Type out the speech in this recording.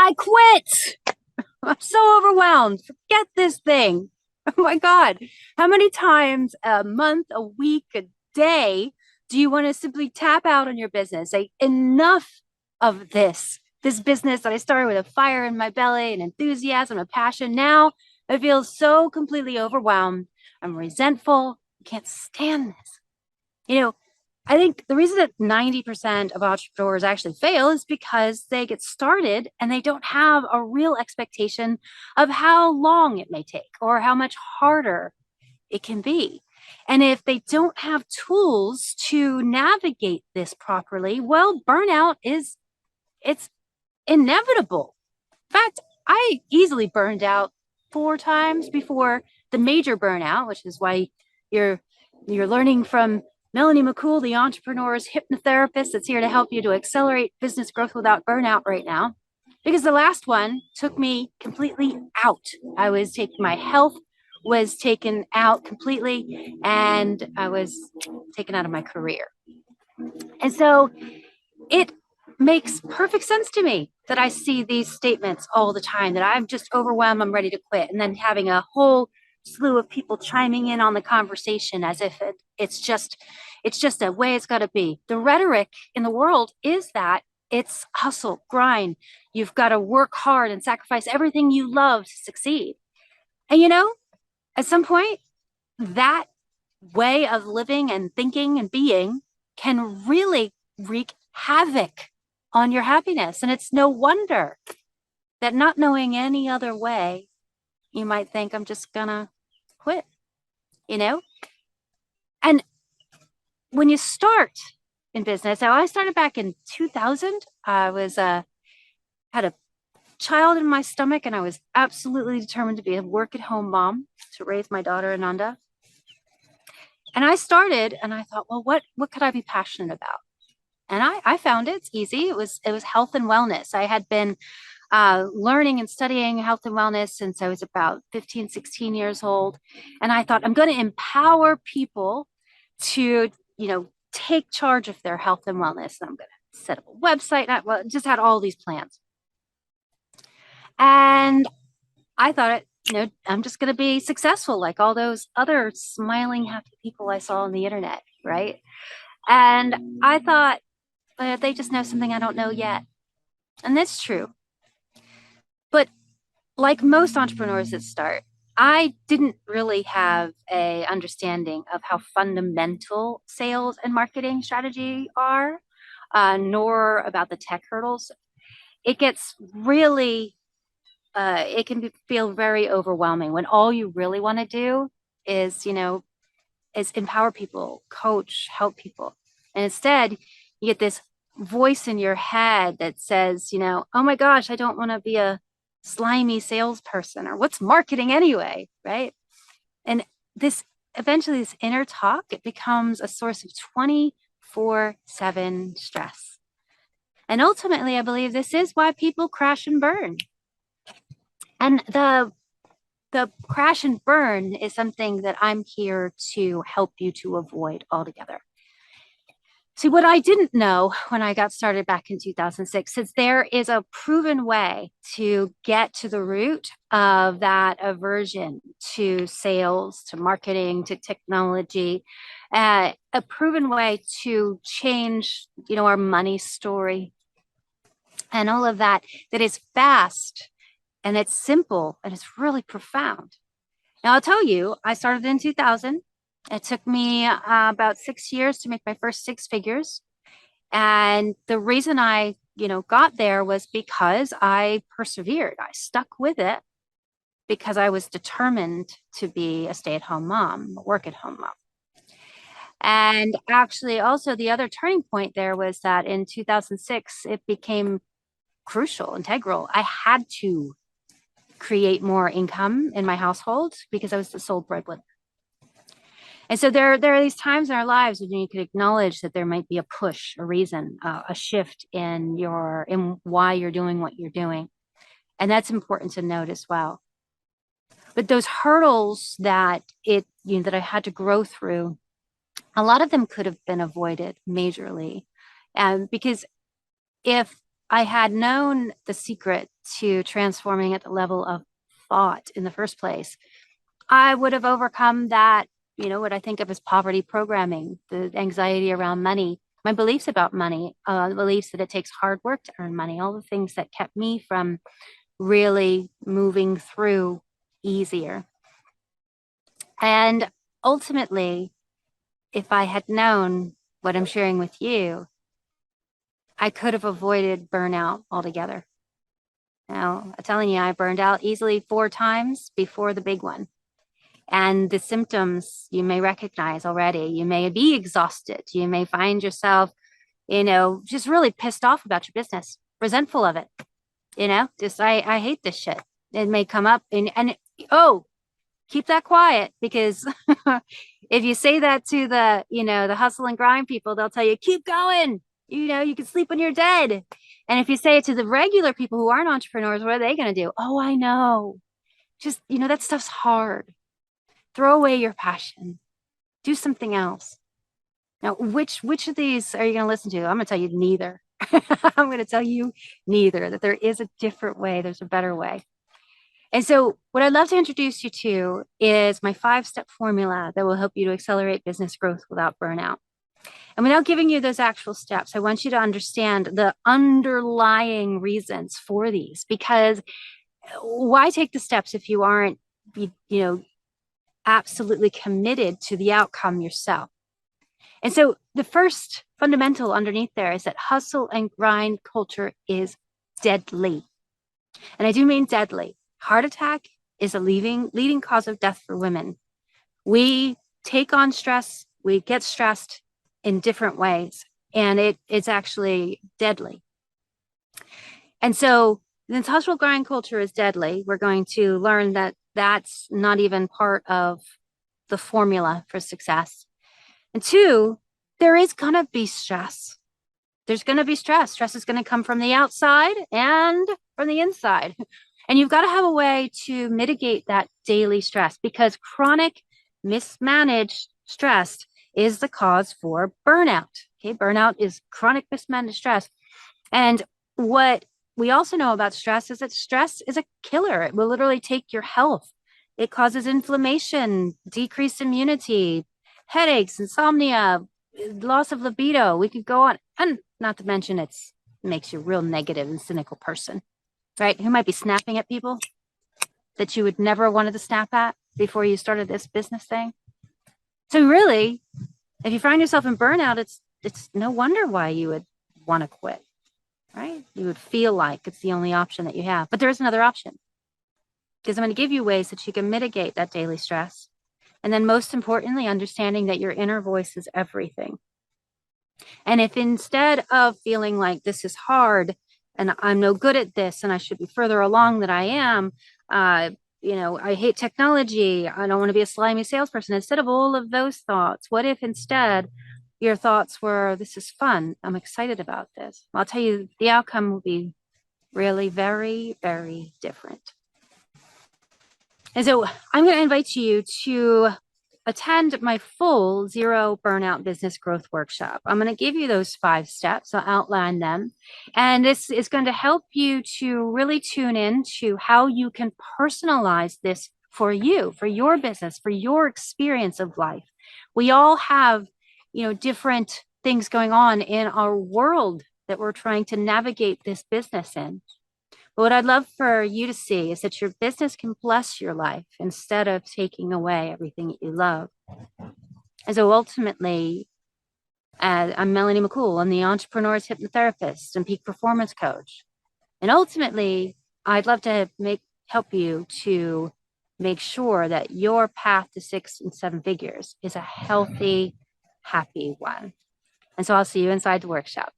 I quit. I'm so overwhelmed. Forget this thing. Oh my God. How many times a month, a week, a day do you want to simply tap out on your business? Say, enough of this business that I started with a fire in my belly and enthusiasm, a passion. Now I feel so completely overwhelmed. I'm resentful. I can't stand this. You know, I think the reason that 90% of entrepreneurs actually fail is because they get started and they don't have a real expectation of how long it may take or how much harder it can be. And if they don't have tools to navigate this properly, well, burnout is it's inevitable. In fact, I easily burned out 4 times before the major burnout, which is why you're you're learning from Melanie McCool, the entrepreneur's hypnotherapist that's here to help you to accelerate business growth without burnout right now. Because the last one took me completely out. I was taking my health was taken out completely and I was taken out of my career. And so it makes perfect sense to me that I see these statements all the time that I'm just overwhelmed, I'm ready to quit. And then having a whole slew of people chiming in on the conversation as if it's just a way it's got to be. The rhetoric in the world is that it's hustle, grind. You've got to work hard and sacrifice everything you love to succeed. And at some point, that way of living and thinking and being can really wreak havoc on your happiness. And it's no wonder that not knowing any other way, you might think, I'm just gonna quit, you know? And when you start in business, now I started back in 2000. I was had a child in my stomach, and I was absolutely determined to be a work-at-home mom to raise my daughter Ananda. And I started, and I thought, well, what could I be passionate about? And I found it's easy. It was health and wellness. I had been learning and studying health and wellness since I was about 15, 16 years old. And I thought, I'm going to empower people to, take charge of their health and wellness. And I'm going to set up a website. Well, just had all these plans. And I thought, I'm just going to be successful like all those other smiling, happy people I saw on the internet, right? And I thought, they just know something I don't know yet. And that's true. But like most entrepreneurs that start, I didn't really have a understanding of how fundamental sales and marketing strategy are, nor about the tech hurdles. It gets really, it can feel very overwhelming when all you really want to do is, is empower people, coach, help people. And instead, you get this voice in your head that says, oh my gosh, I don't want to be a slimy salesperson, or what's marketing anyway, right? And this eventually, this inner talk, it becomes a source of 24/7 stress. And ultimately, I believe this is why people crash and burn. And the crash and burn is something that I'm here to help you to avoid altogether. See, what I didn't know when I got started back in 2006 is there is a proven way to get to the root of that aversion to sales, to marketing, to technology, a proven way to change, our money story and all of that, that is fast and it's simple and it's really profound. Now, I'll tell you, I started in 2000. It took me about 6 years to make my first six figures. And the reason I, got there was because I persevered. I stuck with it because I was determined to be a stay-at-home mom, a work-at-home mom. And actually, also the other turning point there was that in 2006, it became crucial, integral. I had to create more income in my household because I was the sole breadwinner. And so there are these times in our lives when you can acknowledge that there might be a push, a reason, a shift in why you're doing what you're doing. And that's important to note as well. But those hurdles that that I had to grow through, a lot of them could have been avoided majorly. Because if I had known the secret to transforming at the level of thought in the first place, I would have overcome that, what I think of as poverty programming, the anxiety around money, my beliefs about money, the beliefs that it takes hard work to earn money, all the things that kept me from really moving through easier. And ultimately, if I had known what I'm sharing with you, I could have avoided burnout altogether. Now, I'm telling you, I burned out easily 4 times before the big one. And the symptoms you may recognize already. You may be exhausted. You may find yourself, just really pissed off about your business, resentful of it. Just I hate this shit. It may come up keep that quiet, because if you say that to the hustle and grind people, they'll tell you, keep going. You can sleep when you're dead. And if you say it to the regular people who aren't entrepreneurs, what are they going to do? Oh, I know. Just, that stuff's hard. Throw away your passion. Do something else. Now, which of these are you going to listen to? I'm going to tell you neither. I'm going to tell you neither, that there is a different way. There's a better way. And so what I'd love to introduce you to is my 5-step formula that will help you to accelerate business growth without burnout. And without giving you those actual steps, I want you to understand the underlying reasons for these, because why take the steps if you aren't, absolutely committed to the outcome yourself? And so the first fundamental underneath there is that hustle and grind culture is deadly. And I do mean deadly. Heart attack is a leading cause of death for women. We take on stress, we get stressed in different ways, and it's actually deadly. And so since hustle grind culture is deadly, we're going to learn that that's not even part of the formula for success. And 2, there is going to be stress. There's going to be stress. Stress is going to come from the outside and from the inside. And you've got to have a way to mitigate that daily stress, because chronic mismanaged stress is the cause for burnout. Okay, burnout is chronic mismanaged stress. And what we also know about stress is that stress is a killer. It will literally take your health. It causes inflammation, decreased immunity, headaches, insomnia, loss of libido. We could go on, and not to mention it makes you a real negative and cynical person, right? Who might be snapping at people that you would never wanted to snap at before you started this business thing. So really, if you find yourself in burnout, it's no wonder why you would want to quit, right? You would feel like it's the only option that you have. But there is another option, because I'm going to give you ways that you can mitigate that daily stress. And then most importantly, understanding that your inner voice is everything. And if instead of feeling like this is hard and I'm no good at this and I should be further along than I am, I hate technology, I don't want to be a slimy salesperson, instead of all of those thoughts, what if instead your thoughts were, this is fun, I'm excited about this? Well, I'll tell you, the outcome will be really very, very different. And so I'm going to invite you to attend my full Zero Burnout Business Growth Workshop. I'm going to give you those 5 steps. I'll outline them. And this is going to help you to really tune in to how you can personalize this for you, for your business, for your experience of life. We all have, different things going on in our world that we're trying to navigate this business in. But what I'd love for you to see is that your business can bless your life instead of taking away everything that you love. And so ultimately, I'm Melanie McCool. I'm the entrepreneur's hypnotherapist and peak performance coach. And ultimately, I'd love to help you to make sure that your path to 6 and 7 figures is a healthy, happy one. And so I'll see you inside the workshop.